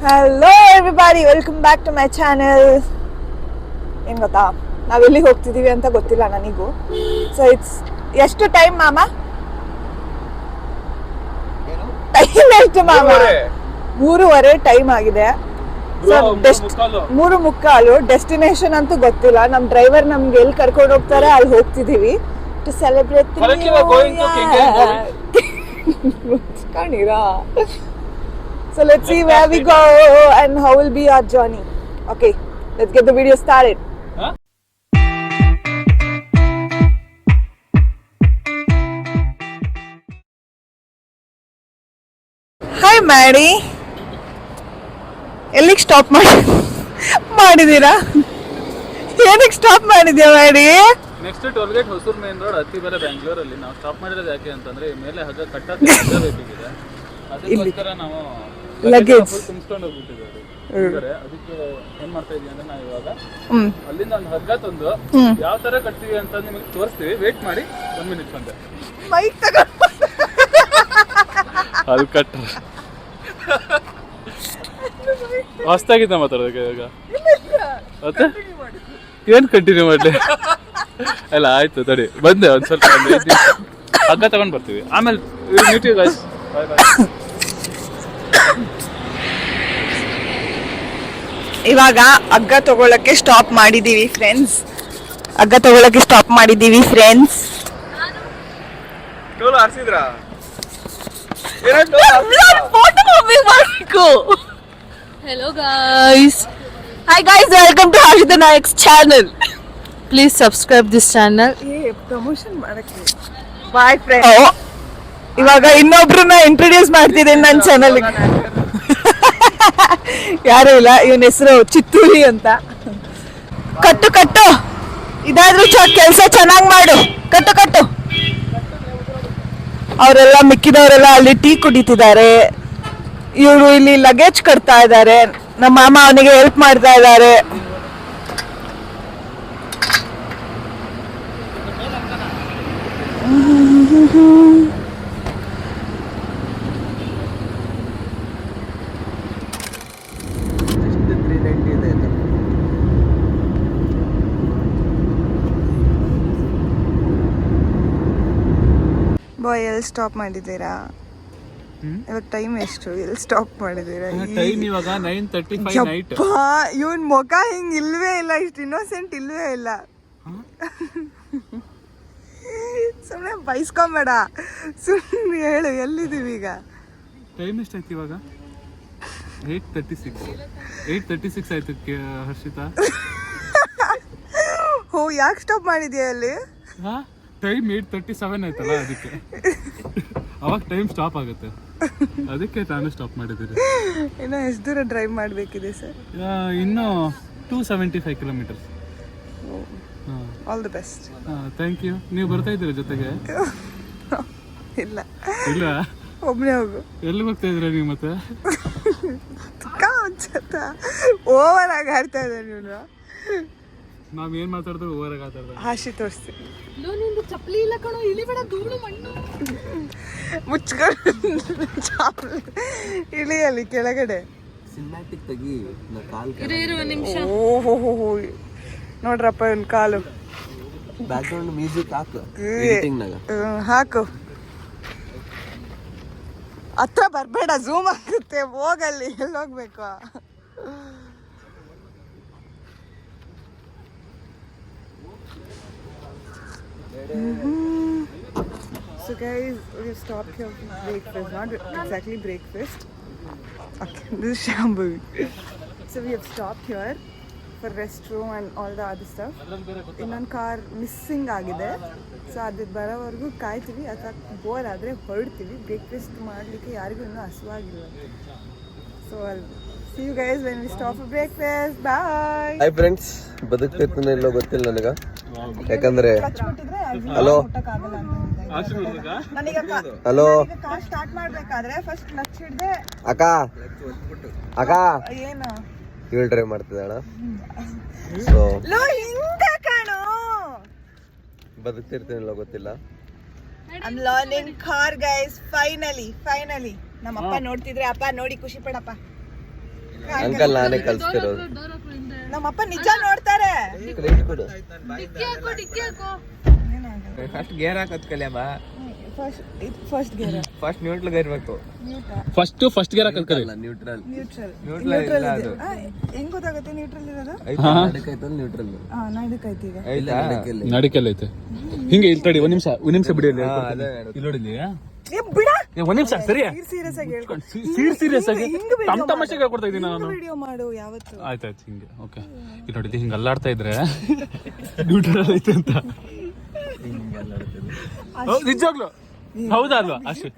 Hello everybody, welcome back to my channel. ಏನು ಗೊತ್ತಾ, ನಾವು ಎಲ್ಲಿಗೆ ಹೋಗ್ತಿದ್ದೀವಿ ಅಂತ ಗೊತ್ತಿಲ್ಲ ನನಗೂ. ಸೊ ಇಟ್ಸ್ ಎಷ್ಟು ಟೈಮ್ ಮಾಮ? ಟೈಮ್ ಎಷ್ಟು ಮಾಮ? 3:30 ಟೈಮ್ ಆಗಿದೆ. ಸೊ 3:45. ಡೆಸ್ಟಿನೇಷನ್ ಅಂತೂ ಗೊತ್ತಿಲ್ಲ. ನಮ್ಮ ಡ್ರೈವರ್ ನಮ್ಗೆ ಎಲ್ಲಿ ಕರ್ಕೊಂಡು ಹೋಗ್ತಾರೆ ಅಲ್ಲಿ ಹೋಗ್ತಿದ್ದೀವಿ to celebrate. So let's see where we go and how will be our journey. Okay, let's get the video started. Hi Maddie. ಎಲ್ಲಿಗೆ ಸ್ಟಾಪ್ ಮಾಡಿದೀರಾ? ಏನಕ್ಕೆ ಸ್ಟಾಪ್ ಮಾಡಿದ್ಯಾ Maddie? Next toll gate Hosur main road ಹತ್ತಿ ಬೇರೆ ಬೆಂಗಳೂರಲ್ಲಿ ನಾವು ಸ್ಟಾಪ್ ಮಾಡಿರೋದು ಯಾಕೆ ಅಂತಂದ್ರೆ ಮೇಲೆ ಹಗ್ಗ ಕಟ್ಟಾಗಿದೆ, ಅದಕ್ಕೋಸ್ಕರ ನಾವು ಲಗೇಜ್ ತುಂಬಿಸ್ಕೊಂಡು ಹೋಗ್ಬಿಟ್ಟಿದ್ದಾರೆ. ಅದಕ್ಕೆ ಏನ್ ಮಾಡ್ತಾ ಇದೀವಿ ಅಂದ್ರೆ ನಾವು ಇವಾಗ ಅಲ್ಲಿಂದ ಒಂದು ಹಗ್ಗ ತಂದು ಯಾವ ತರ ಕಟ್ತೀವಿ ಅಂತ ನಿಮಗೆ ತೋರಿಸ್ತೀವಿ. ವೇಟ್ ಮಾಡಿ 1 ಮಿನಿಟ್ ಬಂದೆ. ಮೈಕ್ ತಗೊಂಡು ಅದು ಕಟ್ಟ ಹೊಸ್ತಾಗಿದ್ದ ಮಾತಾಡೋದಕ್ಕೆ ಇವಾಗ ಮತ್ತೆ ಏನ್ ಕಂಟಿನ್ಯೂ ಮಾಡ್ಲಿ? ಅಲ್ಲ ಆಯ್ತು ತಡಿ, ಬಂದೆ ಒಂದ್ ಸ್ವಲ್ಪ ಹಗ್ಗ ತಗೊಂಡ್ ಬರ್ತೀವಿ, ಆಮೇಲೆ ಬಾಯ್ ಬಾಯ್. ಇವಾಗ ಹಗ್ಗ ತಗೊಳಕ್ಕೆ ಸ್ಟಾಪ್ ಮಾಡಿದೀವಿ ಫ್ರೆಂಡ್ಸ್. ಟೋಲ್ ಆರ್ಸಿದ್ರಾ? Hello guys. Hi guys, welcome to Harshita Naik's channel. Please subscribe this channel. Promotion ಮಾಡಕ್ಕೆ ಬಾಯ್ ಫ್ರೆಂಡ್. ಇವಾಗ ಇನ್ನೊಬ್ರನ್ನ ಇಂಟ್ರೊಡ್ಯೂಸ್ ಮಾಡ್ತಿದ್ದೀನಿ ನನ್ನ ಚಾನಲ್ಗೆ. ಯಾರು ಇಲ್ಲ, ಇವನ ಹೆಸರು ಚಿತ್ತೂರಿ ಅಂತ. ಕಟ್ಟು ಇದಾದ್ರೂ ಕೆಲಸ ಚೆನ್ನಾಗಿ ಮಾಡು. ಕಟ್ಟು ಅವರೆಲ್ಲ ಮಿಕ್ಕಿದವರೆಲ್ಲ ಅಲ್ಲಿ ಟೀ ಕುಡಿತಿದ್ದಾರೆ. ಇವರು ಇಲ್ಲಿ ಲಗೇಜ್ ಕಟ್ತಾ ಇದ್ದಾರೆ. ನಮ್ಮ ಮಾಮ ಅವನಿಗೆ ಹೆಲ್ಪ್ ಮಾಡ್ತಾ ಇದ್ದಾರೆ. ಬಾಯ್, ಎಲ್ಲಿ ಸ್ಟಾಪ್ ಮಾಡಿದ್ದೀರಾ? ಇವಾಗ ಟೈಮ್ ಎಷ್ಟು? ಎಲ್ಲಿ ಸ್ಟಾಪ್ ಮಾಡಿದ್ದೀರಾ? ಟೈಮ್ ಇವಾಗ 9:35 ನೈಟ್. ಇವನ್ ಮುಖ ಹಿಂಗ್ ಇಲ್ವೇ ಇಲ್ಲ, ಇಷ್ಟು ಇನ್ನೋಸೆಂಟ್ ಇಲ್ವೇ ಇಲ್ಲ. ಸುಮ್ಮನೆ ಬೈಸ್ಕೊಂಬೇಡ, ಸುಮ್ಮನೆ ಹೇಳು ಎಲ್ಲಿದ್ದೀವಿ ಈಗ? ಟೈಮ್ ಎಷ್ಟಾಯ್ತು ಇವಾಗ? 8:36 ಆಯ್ತು ಹರ್ಷಿತಾ. ಹೋ, ಯಾಕೆ ಸ್ಟಾಪ್ ಮಾಡಿದ್ಯಾ ಅಲ್ಲಿ? ಟೈಮ್ 8:37 ಆಯ್ತಲ್ಲ, ಅದಕ್ಕೆ ಅವಾಗ ಟೈಮ್ ಸ್ಟಾಪ್ ಆಗುತ್ತೆ, ಅದಕ್ಕೆ ನಾನು ಸ್ಟಾಪ್ ಮಾಡಿದ್ದೀನಿ. ಇನ್ನು ಎಷ್ಟು ದೂರ ಡ್ರೈವ್ ಮಾಡಬೇಕಿದೆ ಸರ್? ಇನ್ನು 275 kilometres. All the best. Thank you. ನೀವು ಬರ್ತಾ ಇದ್ದೀರಾ ಜೊತೆಗೆ? ಇಲ್ಲ, ಒಬ್ಬನೇ ಹೋಗು. ಎಲ್ಲಿ ಹೋಗ್ತಾ ಇದ್ದೀರಾ ನೀವು ಮತ್ತೆ? ಓವರ್ ಆಗಿ ಆಡ್ತಾ ಇದ್ದೆ ನೀನು. ನಾವ್ ಏನ್ ಮಾತಾಡಿದ್ರು ಓವರ್ ಆಗಿ ಮಾತಾಡ್ತಾರೆ. ಹಾಶಿ ತೋರಿಸ್ತೀನಿ. ಚಪ್ಪಲಿ ಇಲ್ಲ ಕಣೋ, ಇಳಿಬೇಡ, ಧೂಳು ಮಣ್ಣು ಮುಚ್ಕೊಂಡು ಇಳಿಯಲ್ಲಿ ಕೆಳಗಡೆ. ಸಿನಿಮ್ಯಾಟಿಕ್ ತೆಗಿ ನಾ ಕಾಲ್ ಇರು ನಿಮಿಷ. ಓಹೋ ನೋಡ್ರಪ್ಪ ಇವನ್ ಕಾಲು. ಬ್ಯಾಕ್ ಗ್ರೌಂಡ್ ಮ್ಯೂಸಿಕ್ ಹಾಕು, ಎಡಿಟಿಂಗ್ ನಾಗ ಹಾಕು. ಹತ್ರ ಬರ್ಬೇಡ, ಝೂಮ್ ಆಗುತ್ತೆ. ಹೋಗಲ್ಲಿ, ಎಲ್ಲಿ ಹೋಗ್ಬೇಕು? So guys, we have stopped here for breakfast. Not exactly breakfast. Okay, this is Shambhu. So we have stopped here for restroom and all the other stuff. ಇನ್ನೊಂದು car missing ಆಗಿದೆ. So ಅದು ಬರೋವರೆಗೂ ಕಾಯ್ತೀವಿ. ಅಥವಾ bore ಆದರೆ ಹೊರಡ್ತೀವಿ. Breakfast ಮಾಡಲಿಕ್ಕೆ ಯಾರಿಗೂ ಇನ್ನೂ ಹಸುವಾಗಿಲ್ಲ. So see you guys when we stop for breakfast. Bye. Hi friends, ಬದುಕ್ತಿರ್ತಾನೆ ಇಲ್ಲೋ ಗೊತ್ತಿಲ್ಲ ನನಗ, ಯಾಕಂದ್ರೆ ಹಲೋ ಹಲೋ ಕಾರ್ ಸ್ಟಾರ್ಟ್ ಮಾಡ್ಬೇಕಾದ್ರೆ ಫಸ್ಟ್ ಕ್ಲಚ್ ಹಿಡ್ದೆ. ಅಕ್ಕ ಏನು ಇವಳು ಡ್ರೈವ್ ಮಾಡ್ತಿದ್ದಾಳ. ಸೊ ಹಿಂಗ ಕಾಣೋ, ಬದುಕ್ತಿರ್ತೀನಿಲ್ಲೋ ಗೊತ್ತಿಲ್ಲ. I'm learning car guys, finally. ನಮ್ಮ ಅಪ್ಪ ನೋಡ್ತಿದ್ರೆ, ಅಪ್ಪ ನೋಡಿ ಖುಷಿ ಪಡಪ್ಪ. ಅಂಕಲ್ ನಾನೇ ಕಲ್ಸ್ತಿರೋದು. ನಮ್ಮಪ್ಪ ನಿಜ ನೋಡ್ತಾರೆ. ಕ್ರೆಡಿಟ್ ಕೊಡು. ಫಸ್ಟ್ ಗೇರ್ ಹಾಕೋದ್ ಕಲಿಯಮ್ಮ. First gear. ಫಸ್ಟ್ ನ್ಯೂಟ್ರಲ್ ಇರ್ಬೇಕು. ಫಸ್ಟ್ ಗೇರ್ ಹಾಕದ್ ಕಲಿ. ನ್ಯೂಟ್ರಲ್. ನ್ಯೂಟ್ರಲ್ ಅದು. ಹೆಂಗ್ ಗೊತ್ತಾಗುತ್ತೆ ನ್ಯೂಟ್ರಲ್ ಇರೋದು? ನಡಕೈತಲ್ಲ ನ್ಯೂಟ್ರಲ್. ನಡಕೈತಿ ಈಗ. ಆಯ್ತಾ? ನಡಿಕೆಲ್ಲ ಐತೆ. ಹಿಂಗೆ ಇಲ್ಲಿ ತಡಿ ಒಂದ್ ನಿಮಿಷ ಬಿಡಿ ಇಲ್ಲಿ ನೋಡಿಲಿ. ಒಂದ್ ನಿಮಿಷ ಸರಿ. ಸೀರಿಯಸ್ ಆಗಿ ಹೇಳ್ಕೊಂಡು ಸೀರಿಯಸ್ ಆಗಿ ತಮ್ಮ ತಮಾಷೆಗೆ ಹೇಳ್ಕೊಡ್ತಾ ಇದ್ದೀನಿ ನಾನು. ವಿಡಿಯೋ ಮಾಡು ಯಾವತ್ತು. ಆಯ್ತಾಯ್ತು ಹಿಂಗೆ ಓಕೆ. ಇಲ್ಲಿ ನೋಡಿದ್ವಿ ಹಿಂಗೆ ಅಲ್ಲಾಡ್ತಾ ಇದ್ರೆ ನ್ಯೂಟ್ರಲ್ ಐತೆ ಅಂತ. ನಿಜವಾಗ್ಲು ಹೌದಾ ಅಲ್ವಾ? ಅಷ್ಟು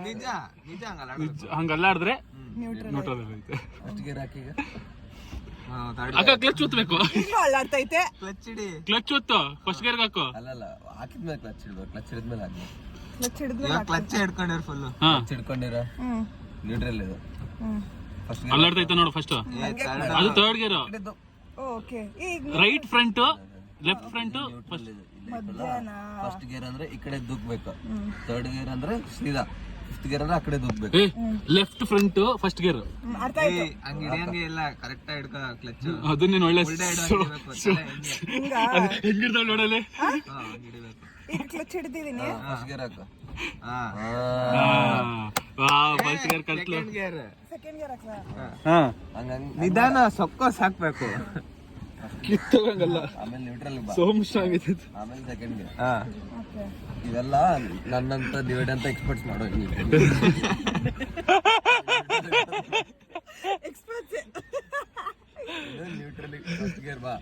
ನಿಜ ನಿಜ ಹಂಗಲ್ಲಾಡಿದ್ರೆ ನ್ಯೂಟ್ರಲ್ ಐತೆ. ಫಸ್ಟ್ ಗೇರ್ ಹಾಕಿ ಈಗ. ಅಕ್ಕ ಕ್ಲಚ್ ಒತ್ತಬೇಕು. ಈಗಲೂ ಅಲ್ಲಾಡ್ತೈತೆ. ಕ್ಲಚ್ ಹಿಡಿ. ಕ್ಲಚ್ ಒತ್ತು ಫಸ್ಟ್ ಗೇರ್ಗೆ ಹಾಕು. ಅಲ್ಲಲ್ಲ ಹಾಕಿದ್ಮೇಲೆ ಕ್ಲಚ್ ಹಿಡ್ಬೇಕು. ಕ್ಲಚ್ ಹಿಡಿದ್ಮೇಲೆ ಹಾಕಿ. ಕ್ಲಚ್ ಹಿಡಿದ್ಮೇಲೆ ಇವಾಗ ಕ್ಲಚ್ ಹಿಡ್ಕೊಂಡಿರ್ ಫುಲ್. ಹಾ ಕ್ಲಚ್ ಹಿಡ್ಕೊಂಡಿರ ನ್ಯೂಟ್ರಲ್ ಇದು. ಫಸ್ಟ್ ಅಲ್ಲಾಡ್ತೈತೆ ನೋಡು ಫಸ್ಟ್. ಅದು ಥರ್ಡ್ ಗೇರ್. ಓಕೆ. ಈಗ right front left front first. First gear ಅಂದ್ರೆ ಈ ಕಡೆ ದುಗ್ಬೇಕು. ಥರ್ಡ್ ಗೇರ್ ಅಂದ್ರೆ ಸೀದಾ. ಫಿಫ್ತ್ ಗೇರ್ ಅಂದ್ರೆ ಆ ಕಡೆ ದುಗ್ಬೇಕು. Left front first gear. ಅರ್ಥ ಆಯ್ತು. ಹಂಗ ಹಿಡಿಯಂಗೆ ಇಲ್ಲ, ಕರೆಕ್ಟ್ ಆಗಿ ಹಿಡ್ಕೊ ಕ್ಲಚ್. ಅದು ನೀನು ಒಳ್ಳೆ ಹಿಂಗ ಹೆಂಗಿರ್ತಾವ ನೋಡಲೆ. ಈಗ ಕ್ಲಚ್ ಹಿಡಿದಿದ್ದೀನಿ. ಫಸ್ಟ್ ಗೇರ್ ಹಾಕು. ಫಸ್ಟ್ ಗೇರ್ ಕಲ್ತ್ಲು. ಸೆಕೆಂಡ್ ಗೇರ್ ಹಾಕ್ಲಾ? ಹಾ ಹಂಗಂಗ್ ನಿಧಾನ ಸೊಕ್ಕೋಸ್ ಹಾಕ್ಬೇಕು. ಕಿತ್ತೋಗಂಗಲ್ಲ. ಆಮೇಲೆ ನ್ಯೂಟ್ರಲ್ ಬಾ. ಸೋಮ್ ಸ್ಟ್ರಾಂಗ್ ಐತೆ. ಆಮೇಲೆ ಸೆಕೆಂಡ್ ಗೇರ್. ಓಕೆ. ಇವೆಲ್ಲ ನನ್ನಂತ ಡಿವೈಡ್ ಅಂತ ಎಕ್ಸ್ಪರ್ಟ್ಸ್ ಮಾಡೋ. ಎಕ್ಸ್ಪರ್ಟ್ಸ್. ನ್ಯೂಟ್ರಲ್ ಫಸ್ಟ್ ಗೇರ್ ಬಾ.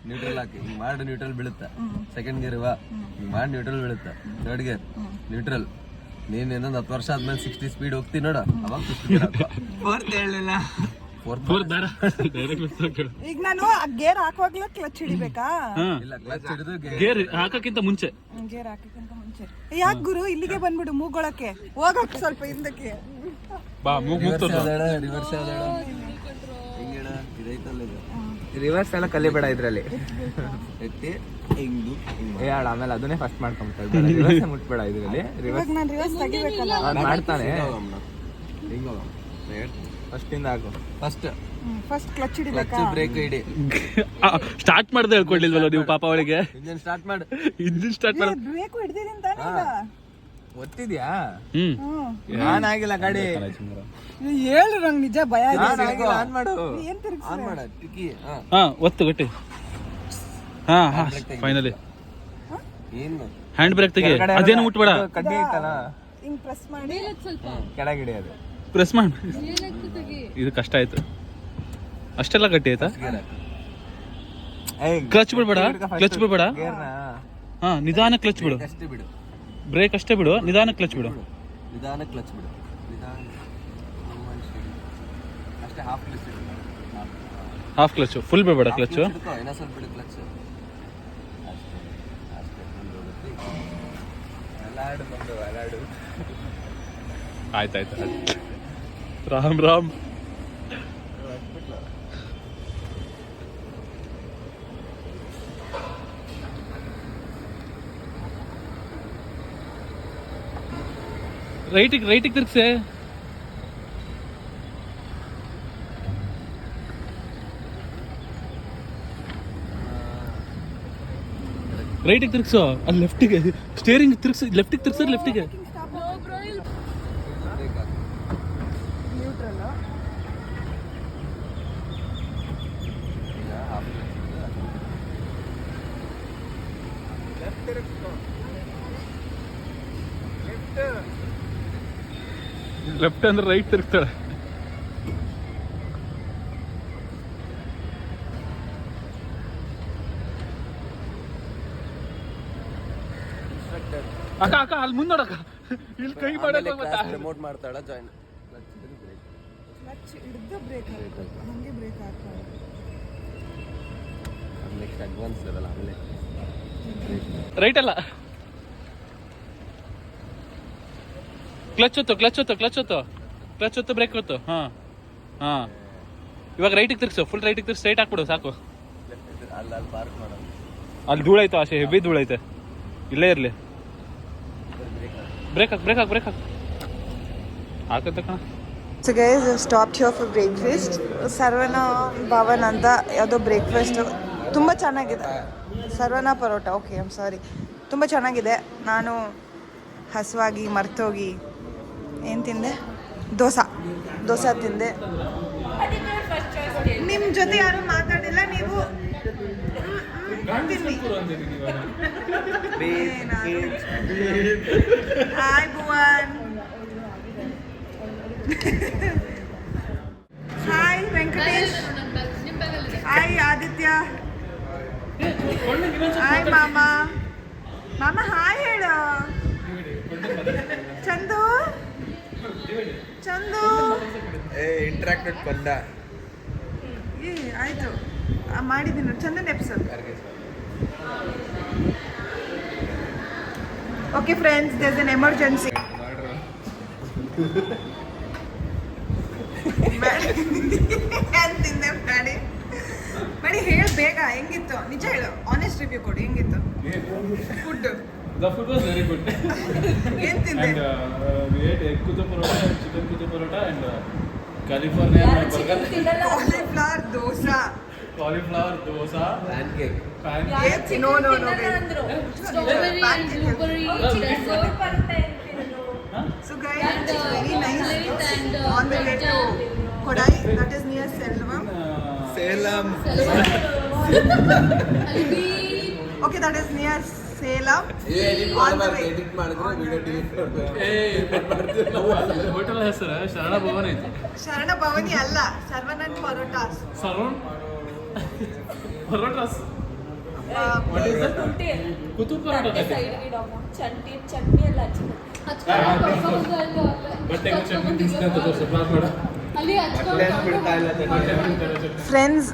ನ್ಯೂಟ್ರಲ್ ಹಾಕಿ ಹಿಂಗ್ ಮಾಡಿ ನ್ಯೂಟ್ರಲ್ ಬೀಳುತ್ತೆ. ಸೆಕೆಂಡ್ ಗೇರ್ ಬಾ. ಹಿಂಗ್ ಮಾಡಿ ನ್ಯೂಟ್ರಲ್ ಬೀಳುತ್ತೆ. Third gear neutral. ನೀನ್ ಇನ್ನೊಂದು 10 ವರ್ಷ ಆದ್ಮೇಲೆ 60 ಸ್ಪೀಡ್ ಹೋಗ್ತೀನಿ ನೋಡ, ಅವಾಗ 50 ಗೇರ್ ಹಾಕೋ. ಫೋರ್ತ್ ಹೇಳಲಿಲ್ಲ. ಈಗ ನಾನು ಆ ಗೇರ್ ಹಾಕುವಾಗ್ಲೂ ಕ್ಲಚ್ ಹಿಡಿಬೇಕಾ? ಇಲ್ಲ ಕ್ಲಚ್ ಹಿಡಿದು ಗೇರ್ ಹಾಕಕ್ಕಿಂತ ಮುಂಚೆ. ಗೇರ್ ಹಾಕಕ್ಕಿಂತ ಮುಂಚೆ. ಯಾಕೆ ಗುರು ಇಲ್ಲಿಗೆ ಬಂದ್ಬಿಡು ಮೂಗೊಳಕ್ಕೆ? ಹೋಗಕ್ ಸ್ವಲ್ಪ ಹಿಂದಕ್ಕೆ. ಬಾ ಮೂಗ್ ರಿವರ್ಸ್ ಯಾವ್ದಾಡ ಹಿಂಗೇಡ ಇದೈತಲ್ಲ ಇದು. ರಿವರ್ಸ್ ಎಲ್ಲ ಕಲಿಬೇಡ ಇದ್ರಲ್ಲಿ. ಎತ್ತಿ ಹಿಂಗ್ ಹೇಳ ಆಮೇಲೆ ಅದನ್ನೇ ಫಸ್ಟ್ ಮಾಡ್ಕೊಂಬಿಡ್ತಾ. ರಿವರ್ಸ್ ಮುಟ್ಬೇಡ ಇದ್ರಲ್ಲಿ. ಇವಾಗ ನಾನು ರಿವರ್ಸ್ ತೆಗಿಬೇಕಲ್ಲ? ಅವ್ನು ಮಾಡ್ತಾನೆ. ಹಿಂಗ ಫಸ್ಟ್ ಇಂದ ಹಾಕು. ಫಸ್ಟ್ ಕ್ಲಚ್ ಹಿಡಿಬೇಕಾ? ಕ್ಲಚ್ ಬ್ರೇಕ್ ಹಿಡಿ. ಸ್ಟಾರ್ಟ್ ಮಾಡ್ದೆ ಹೇಳ್ಕೊಡ್ಲಿಲ್ವಲ್ಲ ನೀವು ಪಾಪ ಅವಳಿಗೆ. ಇಂಜಿನ್ ಸ್ಟಾರ್ಟ್ ಮಾಡು. ಇಂಜಿನ್ ಸ್ಟಾರ್ಟ್ ಮಾಡ. ಬ್ರೇಕ್ ಹಿಡಿದಿದ್ದೀನಿ ತಾನೇ ಈಗ? ಒತ್ತಿದ್ಯಾ? ಹ್ಮ್. ನಾನ್ ಆಗಿಲ್ಲ ಗಾಡಿ. ಹೇಳು ನಂಗೆ ನಿಜ ಭಯ ಇದೆ. ನಾನ್ ಆಗಿಲ್ಲ, ಆನ್ ಮಾಡು. ಏನ್ ತಿರ್ಗಿಸಿ? ಆನ್ ಮಾಡ ಟಿಕ್ಕಿ. ಹಾ ಒತ್ತು ಗಟ್ಟಿ. ಹಾ ಹಾ ಫೈನಲಿ ಏನು ಹ್ಯಾಂಡ್ ಬ್ರೇಕ್ ತೆಗಿ. ಅದೇನು ಮುಟ್ಬೇಡ. ಕಡ್ಡಿ ಐತಲ್ಲ ಹಿಂಗ್ ಪ್ರೆಸ್ ಮಾಡಿ ಕೆಳಗೆ ಹಿಡಿಯೋದು. ಪ್ರೆಸ್ ಮಾಡಿ. ಇದು ಕಷ್ಟ ಆಯ್ತು. ಅಷ್ಟೆಲ್ಲ ಗಟ್ಟಿ ಆಯ್ತಾ? ಕ್ಲಚ್ ಬಿಡ್ಬೇಡ. ಕ್ಲಚ್ ಬಿಡ್ಬೇಡ. ಹಾ ನಿಧಾನ ಕ್ಲಚ್ ಬಿಡು. ಅಷ್ಟೇ ಬಿಡು. ಬ್ರೇಕ್ ಅಷ್ಟೇ ಬಿಡು. ನಿಧಾನ ಕ್ಲಚ್ ಬಿಡು. ನಿಧಾನ ಕ್ಲಚ್ ಬಿಡು. ನಿಧಾನ ಅಷ್ಟೇ. ಹಾಫ್ ಕ್ಲಚ್ ಬಿಡು. ಹಾಫ್ ಕ್ಲಚ್ ಫುಲ್ ಬಿಡ್ಬೇಡ. ಕ್ಲಚ್ ಇನ್ನೂ ಸ್ವಲ್ಪ ಬಿಡು ಕ್ಲಚ್. ಅಷ್ಟೇ ಅಷ್ಟೇ ಫುಲ್ ಹೋಗುತ್ತೆ. ಅಲಾಡು ಬಂದು ಅಲಾಡು. ಆಯ್ತಾಯ್ತು. ರಾಮ್ ರಾಮ್. ರೈಟಿಗೆ ತಿರ್ಗ್ಸೆ. ರೈಟಿಗೆ ತಿರ್ಗ್ಸು. ಅಲ್ಲಿ ಲೆಫ್ಟಿಗೆ ಸ್ಟೇರಿಂಗ್ ತಿರ್ಗ್ಸಿ. ಲೆಫ್ಟಿಗೆ ತಿರ್ಗ್ಸೋದು ಲೆಫ್ಟಿಗೆ. ನ್ಯೂಟ್ರಲ್. ಲೆಫ್ಟ್ ಅಂದ್ರೆ ರೈಟ್ ತಿರ್ಗ್ತಾಳೆ. ಅಕ್ಕ ಅಕ್ಕ ಅಲ್ಲಿ ಮುಂದೋಡಕ್ಕ. ಇಲ್ಲಿ ಕೈ ಮಾಡಲ್ಲ. ರಿಮೋಟ್ ಮಾಡ್ತಾಳ ಜಾಯಿನ್. ಕ್ಲಚ್ ಹಿಡಿದು ಬ್ರೇಕ್ ಹಾಕಬೇಕು. ಹಂಗೆ ಬ್ರೇಕ್ ಹಾಕ್ತಾರೆ. Next advance level. ಆಮೇಲೆ ರೈಟ್ ಅಲ್ಲ. ಕ್ಲಚ್ ಹೊತ್ತು ಬ್ರೇಕ್ ಹೊತ್ತು. ಹಾ ಹಾ ಇವಾಗ ರೈಟಿಗೆ ತಿರ್ಗ್ಸು. ಫುಲ್ ರೈಟಿಗೆ ತಿರ್ಗಿ ಸ್ಟ್ರೈಟ್ ಹಾಕ್ಬಿಡು ಸಾಕು. ಅಲ್ಲಿ ಪಾರ್ಕ್ ಮಾಡೋದು. ಅಲ್ಲಿ ಧೂಳೈತೆ. ಆಸೆ ಹೆವಿ ಧೂಳೈತೆ. ಇಲ್ಲೇ ಇರಲಿ. ಬ್ರೇಕ್ ಹಾಕ್. ಹಾಕಂತ ಕಣ. So guys stop here for breakfast. Saravana Bhavan ಅಂತ ಯಾವುದೋ ಬ್ರೇಕ್ಫಾಸ್ಟ್ ತುಂಬ ಚೆನ್ನಾಗಿದೆ. Saravana parotta, okay I am sorry, ತುಂಬ ಚೆನ್ನಾಗಿದೆ. ನಾನು ಹಸುವಾಗಿ ಮರ್ತೋಗಿ ಏನು ತಿಂದೆ, ದೋಸೆ ತಿಂದೆ. ನಿಮ್ಮ ಜೊತೆ ಯಾರು ಮಾತಾಡಿಲ್ಲ, ನೀವು ತಿನ್ನಿ. Hi Bhuvan, hi Venkatesh, hi Aditya, hi ಮಾಮ ಹಾಯ್ ಹೇಳು. ಚಂದು ಇಂಟ್ರಾಕ್ಟೆಡ್ ಬಂದ ಏ ಆಯಿತು ಮಾಡಿದ್ದೀನಿ. Chandan episode. Okay friends, there is an emergency. ತಿಂದೆ ಮಾಡಿ ಹೇಳು ಬೇಗ, ಹೆಂಗಿತ್ತು ನಿಜ ಹೇಳು, ಆನೆಸ್ಟ್ ರಿವ್ಯೂ ಕೊಡು, ಹೆಂಗಿತ್ತು food? The food was very good. ಏನು ತಿಂದೆ? And we ate egg kutu parota, chicken kutu parota, and California burger. Cauliflower dosa. Pancake. Pancake. No. Strawberry and blueberry. So guys, it's very nice. On the way to Kodai, that is near Selvam. Salem. Okay, that is near Salem. Edit ಮಾಡಿದ್ರೆ video delete ಮಾಡ್ಬೇಕು. Hotel ಹೆಸರು ಶರಣ ಭವನ್ ಐತಿ. ಶರಣ ಭವನಿ ಅಲ್ಲ, ಸರ್ವನನ್ ಪರೋಟಾಸ್. ಪರೋಟಾಸ್. What is that? ಕುತು paratha. Chutney ಎಲ್ಲ ಬಟ್ಟೆಗೆ chutney ತಿನ್ಸ್ಕೊಂತ plan ಮಾಡು. ಫ್ರೆಂಡ್ಸ್,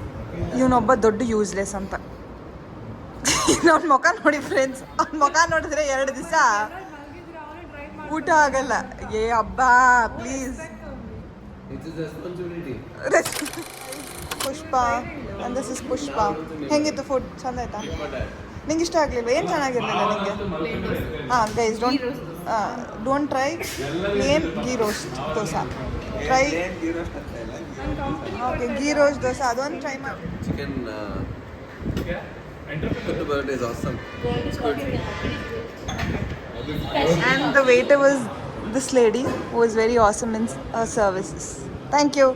ಇವನೊಬ್ಬ ದೊಡ್ಡ ಯೂಸ್ಲೆಸ್ ಅಂತ. ಅವ್ನ ಮುಖ ನೋಡಿ ಫ್ರೆಂಡ್ಸ್, ಅವ್ನ ಮುಖ ನೋಡಿದ್ರೆ 2 ದಿವಸ ಊಟ ಆಗಲ್ಲ. ಏ ಅಬ್ಬಾ please. It is responsibility. Pushpa and this is Pushpa. ಹೆಂಗಿತ್ತು ಫುಡ್? ಚಂದ ಆಯ್ತಾ? ನಿಂಗೆ ಇಷ್ಟ ಆಗಲಿಲ್ವಾ? ಏನು ಚೆನ್ನಾಗಿರಲಿಲ್ಲ ನಿಮಗೆ? ಹಾಂ guys, don't try plain ghee roast dosa. Try okay ghee roast dosa, ಅದೊಂದು ಟ್ರೈ ಮಾಡಿ. Chicken kutu parota is awesome. It's good. And the waiter was this lady who was very awesome in her services. Thank you.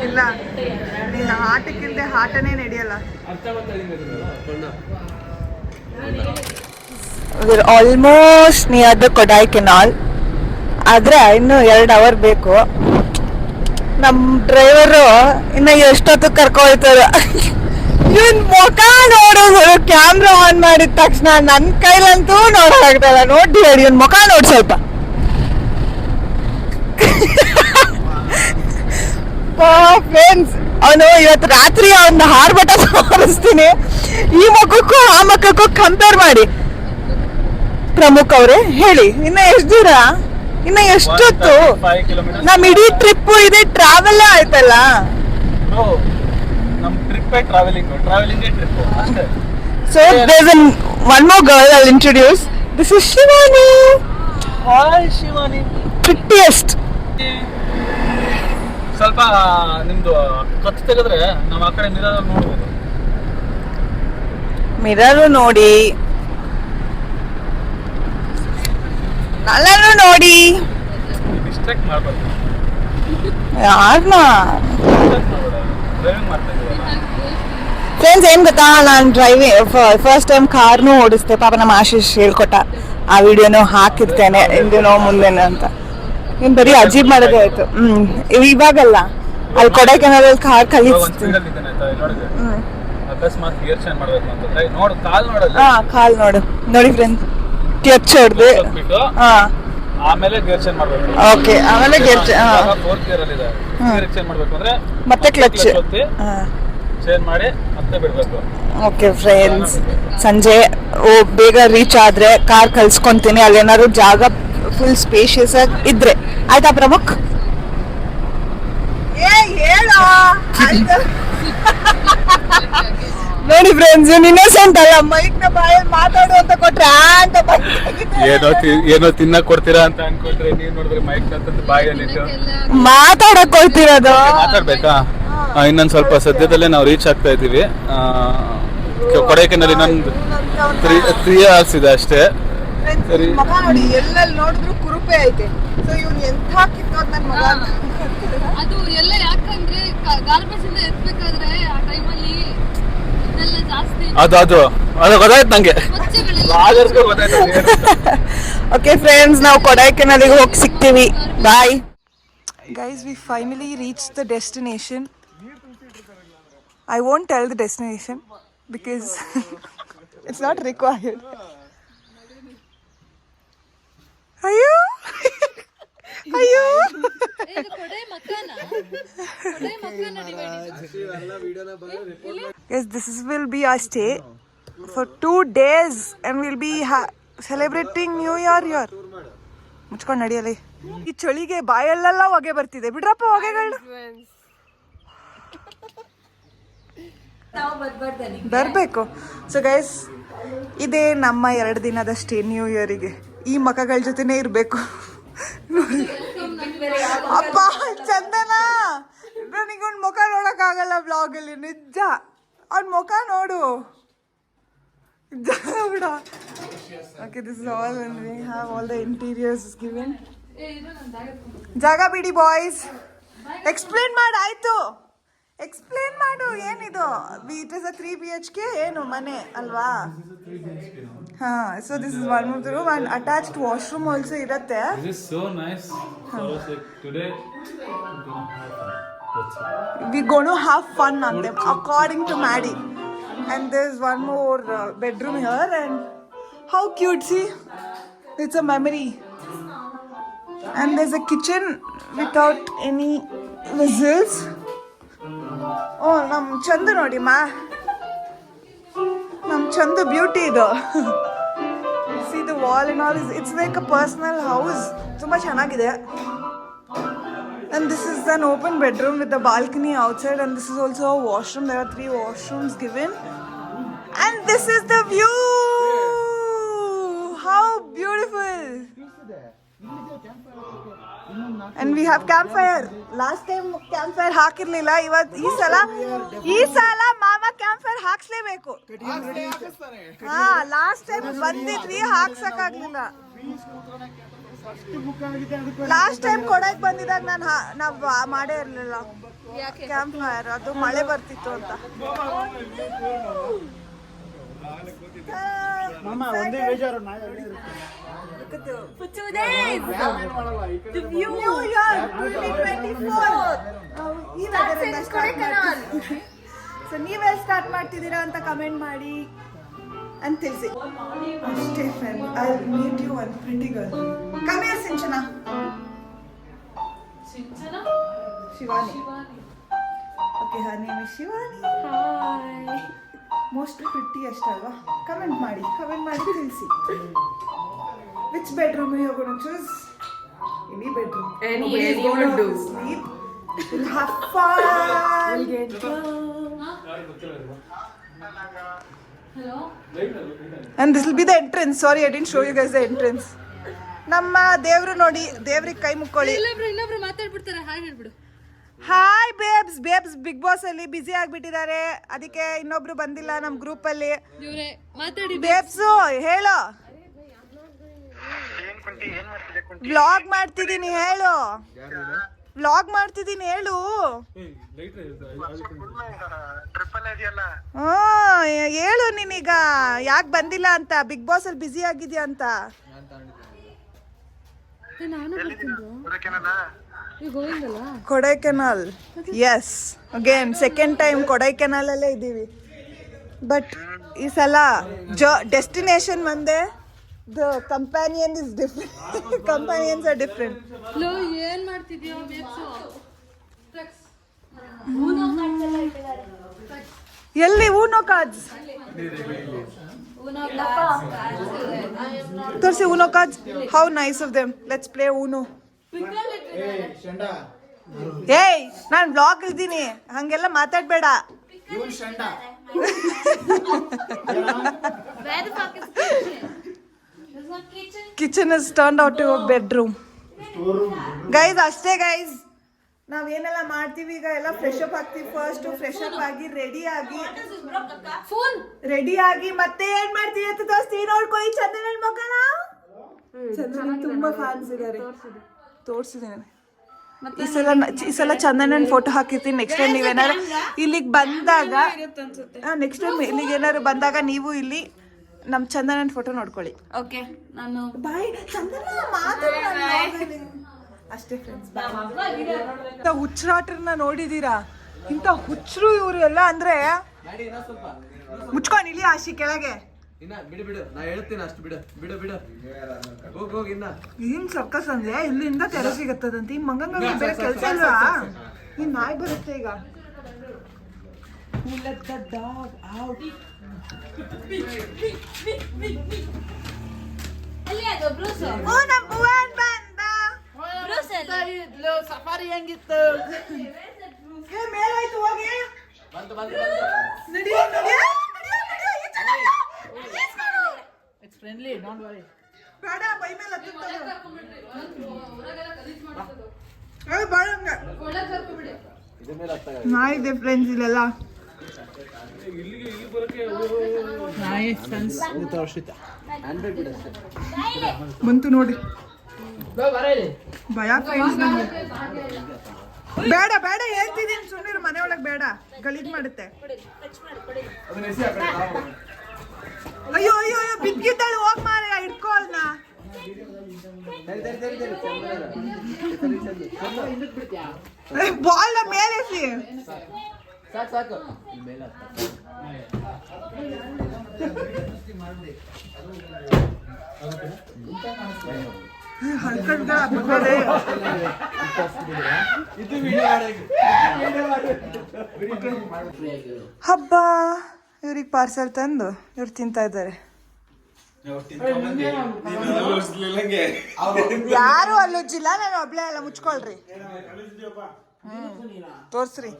ಇಲ್ಲ, ನೀನು ಆಟಕ್ಕಿಲ್ಲದೆ ಆಟನೇ ನಡೆಯಲ್ಲ. We're almost near the Kodai Canal. ಆದರೆ ಇನ್ನೂ 2 hour ಬೇಕು. ನಮ್ಮ driver ಇನ್ನು ಎಷ್ಟೊತ್ತು ಕರ್ಕೊಳ್ತಾರೆ. ಇವನ್ ಮುಖ ನೋಡೋದು ಕ್ಯಾಮ್ರಾ ಆನ್ ಮಾಡಿದ ತಕ್ಷಣ ನನ್ನ ಕೈಲಂತೂ ನೋಡೋಕ್ಕಾಗ್ತಲ್ಲ. ನೋಡಿ ಹೇಳಿ ಇವನ್ ಮುಖ ನೋಡಿ ಸ್ವಲ್ಪ. ಫ್ರೆಂಡ್ಸ್, ಅವನು ಇವತ್ತು ರಾತ್ರಿ ಅವನ್ನ ಹಾರ್ಬಟ ತೋರಿಸ್ತೀನಿ. ಈ ಮುಖಕ್ಕೂ ಆ ಮುಖಕ್ಕೂ ಕಂಪೇರ್ ಮಾಡಿ. ಪ್ರಮುಖ ಅವರೇ ಹೇಳಿ, ಇನ್ನ ಎಷ್ಟು ದೂರ, ಇನ್ನ ಎಷ್ಟೊತ್ತು? ನಮ್ ಇಡೀ ಟ್ರಿಪ್ ಇದೆ, ಟ್ರಾವೆಲ್ ಆಯ್ತಲ್ಲ. ನಮ್ಮ ಟ್ರಿಪ್ ಟ್ರಾವೆಲಿಂಗ್ ಟ್ರಿಪ್ ಅಷ್ಟೇ. So there's one more girl I'll introduce. This is Shivani. Hi Shivani. Prettiest. ಸ್ವಲ್ಪ ನಿಮ್ದು ಕತ್ತು ತೆಗೆದ್ರೆ ನಾವು ಆ ಕಡೆ ಮಿರರ್ ನೋಡ್ಬೋದು. ಮಿರರು ನೋಡಿ, ನಲ್ಲನು ನೋಡಿ. ಡಿಸ್ಟ್ರಾಕ್ಟ್ ಮಾಡ್ಬಾರ್ದು. ಯಾರನ್ನ ಡ್ರೈವಿಂಗ್ ಮಾಡ್ತಾ ಇದ್ದೀವಲ್ಲ. ಫ್ರೆಂಡ್ಸ್, ಏನು ಗೊತ್ತಾ, ನಾನು ಫಸ್ಟ್ ಟೈಮ್ ಕಾರ್ನೂ ಓಡಿಸ್ದೆ. ಪಾಪ ನಮ್ಮ ಆಶೀಶ್ ಹೇಳ್ಕೊಟ್ಟ. ಆ ವಿಡಿಯೋನು ಹಾಕಿರ್ತೇನೆ, ಹಿಂದೇನೋ ಮುಂದೆನೋ ಅಂತ. ನೀನು ಬರೀ ಅಜೀಬ್ ಮಾಡೋದೇ ಆಯ್ತು. ಇವಾಗಲ್ಲ, ಅಲ್ಲಿ ಕೊಡೈಕೆನಾಲಲ್ಲಿ ಕಾರ್ ಕಲಿಸ್ತೀನಿ. ಅಕಸ್ಮಾತ್ ಗೇರ್ ಚೇಂಜ್ ಮಾಡ್ಬೇಕು ಅಂತಂದ್ರೆ ನೋಡು, ಕಾಲ್ ನೋಡಲ್ಲ. ಕಾಲ್ ನೋಡು ನೋಡಿ ಫ್ರೆಂಡ್ಸ್, ಕ್ಲಚ್ ಹೊಡೆದು ಆಮೇಲೆ ಗೇರ್ ಚೇಂಜ್ ಮಾಡ್ಬೇಕು. ಓಕೆ, ಆಮೇಲೆ ಗೇರ್ 4th ಗೇರ್ ಅಲ್ಲಿ ಇದೆ. ಗೇರ್ ಚೇಂಜ್ ಮಾಡ್ಬೇಕು ಅಂದ್ರೆ ಮತ್ತೆ ಕ್ಲಚ್ ಚೇಂಜ್ ಮಾಡಿ ಮತ್ತೆ ಬಿಡ್ಬೇಕು. ಓಕೆ ಫ್ರೆಂಡ್ಸ್, ಸಂಜೆ ಬೇಗ ರೀಚ್ ಆದ್ರೆ ಕಾರ್ ಕಳ್ಸ್ಕೊಂತೀನಿ. ಅಲ್ಲೇನಾದ್ರು ಜಾಗ ಫುಲ್ ಸ್ಪೇಷಿಯಸ್ ಆಗಿ ಇದ್ರೆ ಆಯ್ತಾ ಪ್ರಮುಖ್? ಹೇಳೋ ನೋಡಿ ಫ್ರೆಂಡ್ಸ್ ಇನ್ನೋಸೆಂಟ್ ಅಲ್ಲ, ಮೈಕ್ ನ ಬಾಯಲ್ಲಿ ಮಾತಾಡು ಅಂತ ಕೊಟ್ರೆ ಅಂತ ಏನೋ ತಿನ್ನಕ್ ಕೊಡ್ತೀರಾ ಅಂತ ಅನ್ಕೊಂಡ್ರೆ ನೀವ್ ನೋಡಿದ್ರೆ ಮೈಕ್ ತಂದು ಬಾಯಲ್ಲಿ ಮಾತಾಡಕ್ ಕೊಡ್ತಿರೋದು. ಮಾತಾಡ್ಬೇಕಾ? ಇನ್ನೊಂದ್ ಸ್ವಲ್ಪ ಸದ್ಯದಲ್ಲೇ ನಾವು ರೀಚ್ ಆಗ್ತಾ ಇದೀವಿ. ಕೊಡೈಕೆನಾಲ್ ಇನ್ನೊಂದು 3 hours ಇದೆ ಅಷ್ಟೇ. ಮಗ ನೋಡಿ ಎಲ್ಲೆಲ್ಲಿ ನೋಡಿದ್ರು ಕುರುಪೆ ಐತೆ. ಸೊ ಇವ್ನು ಎಂಥ ಕಿತ್ತೋದ್ ನನ್ ಮಗ ಅಂತ. ಅದು ಎಲ್ಲ ಯಾಕಂದ್ರೆ ಗಾರ್ಬೇಜ್ ಇಂದ ಎತ್ಬೇಕಾದ್ರೆ ಆ ಟೈಮಲ್ಲಿ ಇದೆಲ್ಲ ಜಾಸ್ತಿ ಅದು ಗೊತ್ತಾಯ್ತು ನಂಗೆ. ಓಕೆ ಫ್ರೆಂಡ್ಸ್, ನಾವು ಕೊಡೈಕೆನಾಲಿಗೆ ಹೋಗಿ ಸಿಗ್ತೀವಿ. Bye guys, we finally reach the destination. I won't tell the destination because it's not required. Ayyo! Ayyo! Yes, will be our stay for 2 days and we'll be celebrating New Year here. ಮುಚ್ಕೊಂಡು ನಡಿಯಲಿ. ಈ ಚಳಿಗೆ ಬಾಯಲ್ಲೆಲ್ಲ ಹೊಗೆ ಬರ್ತಿದೆ. ಬಿಡ್ರಪ್ಪ ಹೊಗೆಗಳನ್ನ. ಬರಬೇಕು. So guys, ಇದೇ ನಮ್ಮ 2 ದಿನದ stay new ಇಯರಿಗೆ. ಈ ಮಕ್ಕಗಳ ಜೊತೆನೇ ಇರಬೇಕು. ಅಪ್ಪ ಚಂದನ, ನನಗೊಂದು ಮುಖ ನೋಡೋಕ್ಕಾಗಲ್ಲ ಬ್ಲಾಗಲ್ಲಿ, ನಿಜ. ಅವ್ನ ಮುಖ ನೋಡು. ಬಿಡ. Okay, this is all when we have all the interiors given. ಜಾಗ ಬಿಡಿ ಬಾಯ್ಸ್. ಎಕ್ಸ್ಪ್ಲೇನ್ ಮಾಡಾಯ್ತು. ಎಕ್ಸ್ಪ್ಲೇನ್ ಮಾಡು ಏನಿದು. ಇಟ್ ಇಸ್ ಅ 3 BHK ಏನು ಮನೆ ಅಲ್ವಾ? ಹಾ. So this is one of the room and attached washroom also ಇರುತ್ತೆ. This is so nice for us. Like today we going to have fun on them according to Maddie. And there's one more bedroom here and how cute, see? It's a memory. And there's a kitchen without any vessels. ಓ, ನಮ್ಮ ಚಂದು ನೋಡಿ ನಮ್ಮ Chandu beauty ಇದು. C the wall and all, it's like a personal house. ತುಂಬ ಚೆನ್ನಾಗಿದೆ. And this is an open bedroom with a balcony outside, and this is also a washroom. There are 3 washrooms given. And this is the view. How beautiful. And we have campfire. Last time campfire ಹಾಕಿರ್ಲಿಲ್ಲ. ಈ ಸಲ ಮಾಮ campfire ಹಾಕ್ಸ್ಲೇಬೇಕು. ಹಾ, last time ಬಂದಿದ್ವಿ, ಹಾಕ್ಸಕ್ಕಾಗ್ಲಿಲ್ಲ. Last time ಕೊಡಕ್ ಬಂದಿದಾಗ ನಾವು ಮಾಡೇ ಇರ್ಲಿಲ್ಲ campfire. ಅದು ಮಳೆ ಬರ್ತಿತ್ತು ಅಂತ. For 2 days. The view. New Year 2024. So ನೀವೇ ಸ್ಟಾರ್ಟ್ ಮಾಡ್ತಿದ್ದೀರಾ ಅಂತ ಕಮೆಂಟ್ ಮಾಡಿ ಅಂತ ತಿಳಿಸಿ ಅಷ್ಟೇ friend. I meet you one pretty girl. Come here Sinchana. Shivani. Okay, her name is Shivani. Hi. Most pretty ಅಷ್ಟಲ್ವಾ? ಕಮೆಂಟ್ ಮಾಡಿ ತಿಳಿಸಿ. Which bedroom are you going to choose? Any bedroom. Any will do. Sleep. We'll have fun. We'll get drunk. Hello? And this will be the entrance. Sorry, I didn't show you guys the entrance. ನಮ್ಮ ದೇವ್ರು ನೋಡಿ, ದೇವ್ರಿಗೆ ಕೈ ಮುಕ್ಕೊಳ್ಳಿ. ಇನ್ನೊಬ್ರು ಮಾತಾಡ್ಬಿಡ್ತಾರೆ. Hi ಹೇಳ್ಬಿಡು. Hi babes. Big boss ಅಲ್ಲಿ ಬಿಸಿ ಆಗ್ಬಿಟ್ಟಿದ್ದಾರೆ, ಅದಕ್ಕೆ ಇನ್ನೊಬ್ರು ಬಂದಿಲ್ಲ ನಮ್ಮ ಗ್ರೂಪ್ ಅಲ್ಲಿ. ಮಾತಾಡಿ ಬೇಬ್ಸು, ಹೇಳೋ. ವ್ಲಾಗ್ ಮಾಡ್ತಿದ್ದೀನಿ, ಹೇಳು. ವ್ಲಾಗ್ ಮಾಡ್ತಿದ್ದೀನಿ, ಹೇಳು. ಹೇಳು ನೀನೀಗ ಯಾಕೆ ಬಂದಿಲ್ಲ ಅಂತ. ಬಿಗ್ ಬಾಸ್ ಅಲ್ಲಿ ಬಿಸಿ ಆಗಿದ್ಯಾ ಅಂತ. Kodaikanal. Yes, again second time Kodaikanal ಅಲ್ಲೇ ಇದ್ದೀವಿ. ಬಟ್ ಈ ಸಲ ಡೆಸ್ಟಿನೇಷನ್ ಒಂದೇ. The companion is different. Companions are different. ಲೋ, ಏನ್ ಮಾಡ್ತಿದ್ಯೋ ಬೇಕ್ಸು? ಎಲ್ಲಿ ಊನೋ ಕಾರ್ಡ್ಸ್ ತೋರಿಸಿ. Uno cards, how nice of them. Let's play Uno. ಏಯ್, ನಾನು ವ್ಲಾಗ್ ಇದ್ದೀನಿ, ಹಂಗೆಲ್ಲ ಮಾತಾಡಬೇಡ. Where the fuck is kitchen? There's no kitchen. Kitchen is turned out to bedroom. Guys ಅಷ್ಟೇ ಗೈಸ್, ನಾವೇನೆಲ್ಲ ಮಾಡ್ತೀವಿ ಈಗ ಎಲ್ಲ ಫ್ರೆಶ್ ಅಪ್ ಆಗ್ತೀವಿ. ಫಸ್ಟ್ ಫ್ರೆಶ್ ಅಪ್ ಆಗಿ ರೆಡಿ ಆಗಿ ಮತ್ತೆ ಏನ್ ಮಾಡ್ತೀವಿ ಅಂತ ತೋರಿಸ್ತೀವಿ. ನೋಡ್ಕೊಳ್ಳಿ ಚಂದನನ್ ಮಕ್ಕಳ. ಚಂದನನ್ ತುಂಬಾ ಫ್ಯಾನ್ಸ್ ಇದಾರೆ, ತೋರಿಸಿದ್ದೇನೆ. ಈ ಸಲ ಚಂದನನ್ ಫೋಟೋ ಹಾಕಿರ್ತೀನಿ. ನೆಕ್ಸ್ಟ್ ಟೈಮ್ ನೀವೇನಾರು ಇಲ್ಲಿಗೆ ಬಂದಾಗ, ನೆಕ್ಸ್ಟ್ ಟೈಮ್ ಇಲ್ಲಿಗೆ ಏನಾದ್ರು ಬಂದಾಗ ನೀವು ಇಲ್ಲಿ ನಮ್ ಚಂದನನ್ ಫೋಟೋ ನೋಡ್ಕೊಳ್ಳಿ. Okay, ನಾನು ಬಾಯ್ ಚಂದನ ಅಷ್ಟೇ ಫ್ರೆಂಡ್ಸ್. ಇಂಥ ಹುಚ್ಚರಾಟ್ರನ್ನ ನೋಡಿದೀರಾ? ಇಂಥ ಹುಚ್ಚರು ಇವರು ಎಲ್ಲ ಅಂದ್ರೆ. ಮುಚ್ಕೊಂಡು ಇಲ್ಲಿ ಆಶಿ ಕೆಳಗೆ. ಇನ್ನ ಬಿಡು ನಾ ಹೇಳ್ತೀನಿ ಅಷ್ಟು ಬಿಡು ಹೋಗ್ ಇನ್ನ. ಏನ್ ಸರ್ಕಸ್ ಅಂದ್ರೆ ಇಲ್ಲಿಂದ ತೆರೆ ಸಿಗತ್ತದಂತೆ. ಈ ಮಂಗಂಗ ಬೇರೆ ಕೆಲಸ ಇಲ್ವಾ? ಈ ನಾಯಿ ಬರುತ್ತೆ ಈಗ. ಎಲ್ಲಿ ಅದು ಬ್ರೂಸ್? ಓ ನಮ್ಮ ಭುವನ್ ಬಂದ. ಬ್ರೂಸ್ ಎಲ್ಲಿ? ಸಫಾರಿ ಹೆಂಗಿತ್ತು? ಏ ಮೇಲಾಯ್ತು ಹೋಗಿ. ಬಂತು ನಡಿ. It's friendly, don't worry. ಬೇಡ ಬೈ ಮೇಲೆ ಹತ್ತುತ್ತದೆ. ಏ ಬಾಳಂಗ ಇದ್ರ ಮೇಲೆ ನಾಯಿ ಇದೆ ಫ್ರೆಂಡ್ಸ್ ಇಲ್ಲೆಲ್ಲ. Nice friends with Arshita. ಬಂತು ನೋಡಿ Go, Vareli. ಭಯ ಫ್ರೆಂಡ್ಸ್ ನನಗೆ. ಬೇಡ ಹೇಳ್ತಿದ್ದೀನಿ ಸುಮ್ಮನಿರು. ಮನೆ ಒಳಗೆ ಬೇಡ, ಗಲೀಜ್ ಮಾಡುತ್ತೆ. ಅಯ್ಯೋ ಬಿದ್ದಿದ್ದಾಳೆ. ಹೋಗ್ ಮಾರ ಇಟ್ಕೊಳ್ನ. ಬಾಲ್ ಮೇಲೆಸಿ. ಸಾಕು ಹಬ್ಬ. ಇವ್ರಿಗೆ ಪಾರ್ಸೆಲ್ ತಂದು ಇವ್ರು ತಿಂತಾ ಇದ್ದಾರೆ. ಯಾರು ಅಲ್ಲುಜ್ಜಿಲ್ಲ, ನಾನು ಒಬ್ಳೆ ಅಲ್ಲ. ಮುಚ್ಕೊಳ್ರಿ. ತೋರ್ಸ್ರಿ.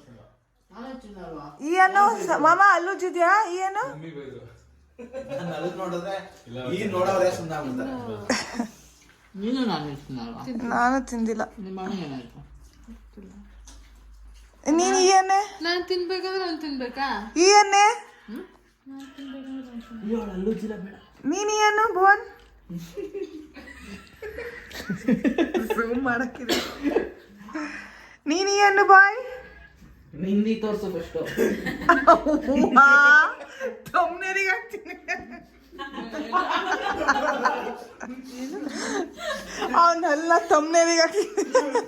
ಈ ಏನು ಮಾಮ ಅಲ್ಲುಜ್ಜಿದ್ಯಾ? ಈ ಏನು ನೀನು ನಾನು ತಿನ್ನಲ್ವಾ? ನಾನು ತಿಂದಿಲ್ಲ. ನಿಮ್ಮ ಅಣ್ಣ ಏನಾಯ್ತು? ನೀನ್ ಈ ಎಣ್ಣೆ? ನಾನು ತಿನ್ಬೇಕಾದ್ರೆ ನಾನು ತಿನ್ಬೇಕಾ? ಈ ಎಣ್ಣೆ ನೀನ್ ಈ ಏನು ಭುವನ್? ಝೂಮ್ ಮಾಡಕ್ಕಿದೆ. ನೀನ್ ಈ ಏನು ಬಾಯ್? ನಿಂದಿ ತೋರ್ಸು ಫಸ್ಟು. ತಮ್ಮನೇರಿಗೆ ಹಾಕ್ತೀನಿ. ಅವನ್ನೆಲ್ಲ ತಮ್ಮನೇರಿಗೆ ಹಾಕ್ತೀನಿ.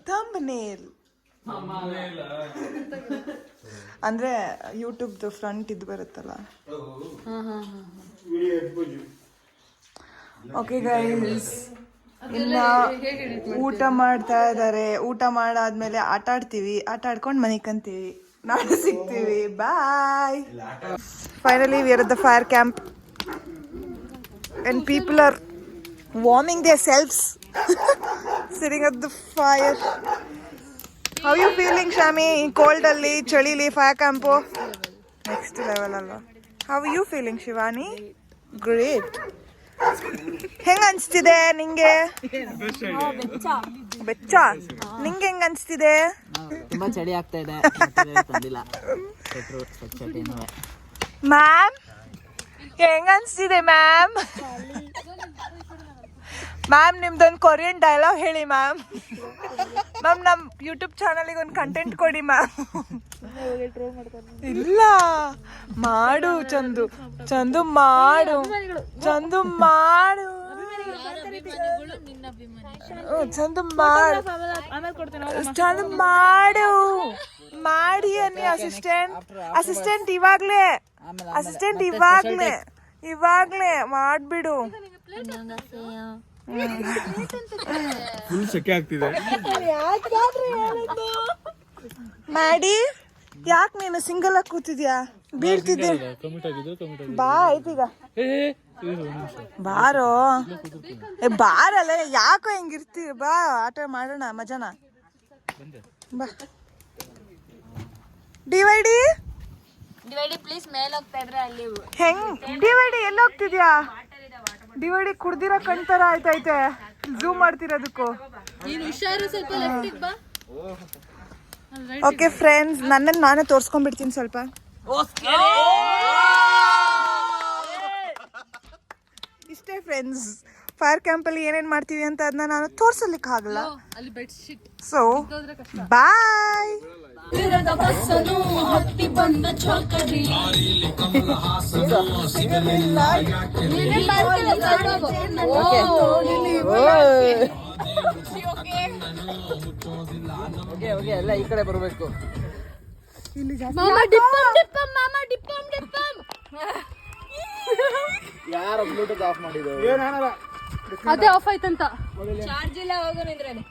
ಥಂಬ್ನೇಲ್ ಅಂದ್ರೆ ಯೂಟ್ಯೂಬ್ದು ಫ್ರಂಟ್ ಇದು ಬರುತ್ತಲ್ಲ. ಓಕೆ ಗೈಸ್, ಇನ್ನ ಊಟ ಮಾಡ್ತಾ ಇದ್ದಾರೆ. ಊಟ ಮಾಡಾದ್ಮೇಲೆ ಆಟ ಆಡ್ತೀವಿ. ಆಟ ಆಡ್ಕೊಂಡು ಮನೆಗೆ ಕಂತೀವಿ. ನಾಳೆ ಸಿಗ್ತೀವಿ. Bye. Finally we are at the fire camp and people are warming their selves sitting at the fire. How you feeling Shami? Cold alli chalili fire camp next level alva. How are you feeling Shivani? Great. ಹೆಂಗ ಅನ್ಸ್ತಿದೆ ನಿಂಗೆ? ಬೆಚ್ಚ. ನಿಂಗೆ ಹೆಂಗ ಅನ್ಸ್ತಿದೆ? ತುಂಬಾ ಚಳಿ ಆಗ್ತಾ ಇದೆ. ತಂದಿಲ್ಲ ಮ್ಯಾಮ್. ಹೆಂಗ ಅನ್ಸ್ತಿದೆ ಮ್ಯಾಮ್? ಮ್ಯಾಮ್ ನಿಮ್ದೊಂದು ಕೊರಿಯನ್ ಡೈಲಾಗ್ ಹೇಳಿ ಮ್ಯಾಮ್. ಮ್ಯಾಮ್ ನಮ್ಮ ಯೂಟ್ಯೂಬ್ ಚಾನಲಿಗೆ ಒಂದು ಕಂಟೆಂಟ್ ಕೊಡಿ ಮ್ಯಾಮ್. ಇಲ್ಲ ಮಾಡು ಚಂದು. ಚಂದು ಮಾಡು. ಚಂದು ಮಾಡು. ಚಂದು ಮಾಡು. ಚಂದು ಮಾಡು. ಮಾಡಿ ಅನ್ನಿ ಅಸಿಸ್ಟೆಂಟ್ ಇವಾಗ್ಲೇ ಮಾಡ್ಬಿಡು. ಮಾಡಿ ಯಾಕೆ ನೀನು ಸಿಂಗಲ್ ಆಗಿ ಕೂತಿದ್ಯಾ? ಬೀಳ್ತಿದ್ದೆ. ಬಾ ಆಯ್ತೀಗ ಬಾರೋ. ಬಾರಲ್ಲ ಯಾಕೋ ಹೆಂಗಿರ್ತೀವಿ. ಬಾ ಆಟ ಮಾಡೋಣ ಮಜಾನ. ಬಾ ಡಿವೈಡಿ ಪ್ಲೀಸ್ ಮೇಲೆ ಹೋಗ್ತಾ ಇದ್ರೆ ಅಲ್ಲಿ ಹೆಂಗ್ ಡಿವೈಡಿ ಎಲ್ಲ ಹೋಗ್ತಿದ್ಯಾ ಡಿವೈಡಿ ಕುಡ್ದಿರೋ ಕಣ್ತರ ಆಯ್ತೈತೆ ಝೂಮ್ ಮಾಡ್ತಿರೋದಕ್ಕೂ ನೀನು ಹುಷಾರು ಸ್ವಲ್ಪ ಲೆಫ್ಟಿಗೆ ಬಾ ಓಕೆ ಫ್ರೆಂಡ್ಸ್ ನನ್ನನ್ನು ನಾನೇ ತೋರಿಸ್ಕೊಂಡ್ಬಿಡ್ತೀನಿ ಸ್ವಲ್ಪ ಇಷ್ಟೇ ಫ್ರೆಂಡ್ಸ್ ಫೈರ್ ಕ್ಯಾಂಪಲ್ಲಿ ಏನೇನು ಮಾಡ್ತೀವಿ ಅಂತ ಅದನ್ನ ನಾನು ತೋರಿಸಲಿಕ್ಕೆ ಆಗಲ್ಲ ಅಲ್ಲಿ ಬೆಡ್ಶೀಟ್ ಸೊ ಬಾಯ್ ಎಲ್ಲ ಈ ಕಡೆ ಬರಬೇಕು. ಇಲ್ಲಿ ಜಾಸ್ತಿ ಮಾಮಾ ಡಿಪ್ಪಮ್ ಮಾಮಾ ಡಿಪ್ಪಮ್ ಯಾರು ಬ್ಲೂಟೂತ್ ಆಫ್ ಮಾಡಿದ್ರು? ಅದೇ ಆಫ್ ಆಯ್ತಂತ ಚಾರ್ಜ್ ಇಲ್ಲ ಹೋಗೋಣ ಇದ್ರಲ್ಲಿ